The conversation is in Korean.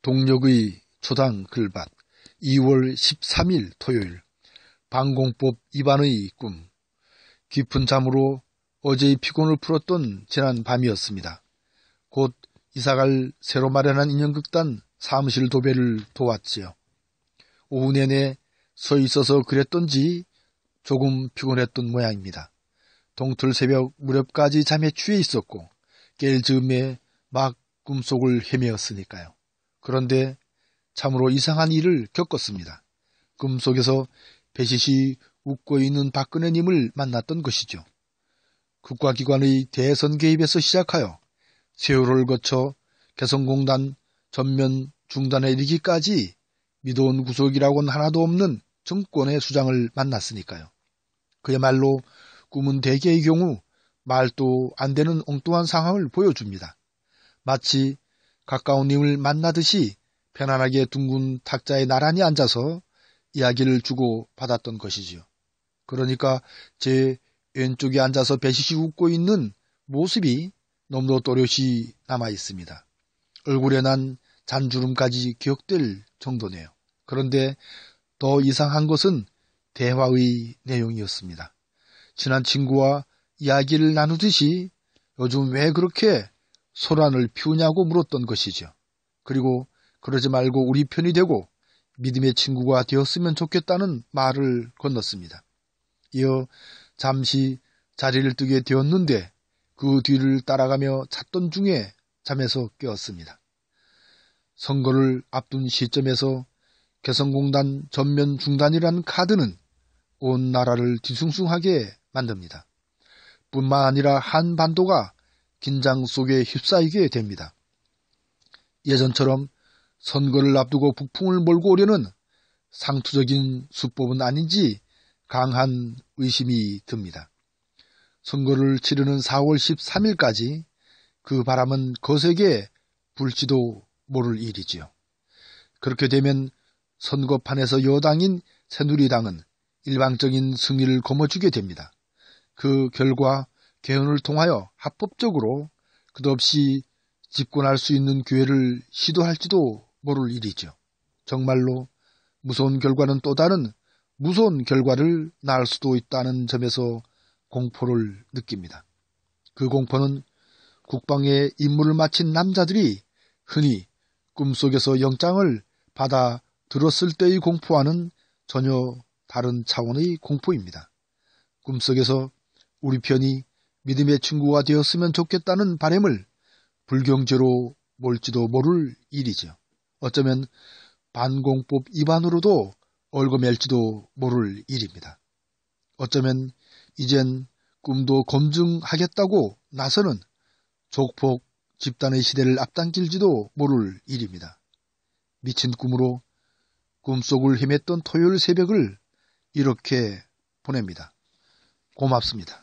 동력의 초당 글밭 2월 13일 토요일 방공법 위반의 꿈. 깊은 잠으로 어제의 피곤을 풀었던 지난 밤이었습니다. 곧 이사갈 새로 마련한 인형극단 사무실 도배를 도왔지요. 오후 내내 서 있어서 그랬던지 조금 피곤했던 모양입니다. 동틀 새벽 무렵까지 잠에 취해 있었고 깰 즈음에 막 꿈속을 헤매었으니까요. 그런데 참으로 이상한 일을 겪었습니다. 꿈속에서 배시시 웃고 있는 박근혜님을 만났던 것이죠. 국가기관의 대선 개입에서 시작하여 세월을 거쳐 개성공단 전면 중단에 이르기까지 미도원 구속이라고는 하나도 없는 정권의 수장을 만났으니까요. 그야말로 꿈은 대개의 경우 말도 안 되는 엉뚱한 상황을 보여줍니다. 마치 가까운 님을 만나듯이 편안하게 둥근 탁자에 나란히 앉아서 이야기를 주고 받았던 것이지요. 그러니까 제 왼쪽에 앉아서 배시시 웃고 있는 모습이 너무도 또렷이 남아 있습니다. 얼굴에 난 잔주름까지 기억될 정도네요. 그런데 더 이상한 것은 대화의 내용이었습니다. 친한 친구와 이야기를 나누듯이 요즘 왜 그렇게 소란을 피우냐고 물었던 것이죠. 그리고 그러지 말고 우리 편이 되고 믿음의 친구가 되었으면 좋겠다는 말을 건넜습니다. 이어 잠시 자리를 뜨게 되었는데 그 뒤를 따라가며 찾던 중에 잠에서 깨었습니다. 선거를 앞둔 시점에서 개성공단 전면 중단이라는 카드는 온 나라를 뒤숭숭하게 만듭니다. 뿐만 아니라 한반도가 긴장 속에 휩싸이게 됩니다. 예전처럼 선거를 앞두고 북풍을 몰고 오려는 상투적인 수법은 아닌지 강한 의심이 듭니다. 선거를 치르는 4월 13일까지 그 바람은 거세게 불지도 모를 일이지요. 그렇게 되면 선거판에서 여당인 새누리당은 일방적인 승리를 거머쥐게 됩니다. 그 결과 개헌을 통하여 합법적으로 끝없이 집권할 수 있는 기회를 시도할지도 모를 일이죠. 정말로 무서운 결과는 또 다른 무서운 결과를 낳을 수도 있다는 점에서 공포를 느낍니다. 그 공포는 국방의 임무를 마친 남자들이 흔히 꿈속에서 영장을 받아 들었을 때의 공포와는 전혀 다른 차원의 공포입니다. 꿈속에서 우리 편이 믿음의 친구가 되었으면 좋겠다는 바람을 불경제로 몰지도 모를 일이죠. 어쩌면 반공법 위반으로도 얽어맬지도 모를 일입니다. 어쩌면 이젠 꿈도 검증하겠다고 나서는 조폭 집단의 시대를 앞당길지도 모를 일입니다. 미친 꿈으로 꿈속을 헤맸던 토요일 새벽을 이렇게 보냅니다. 고맙습니다.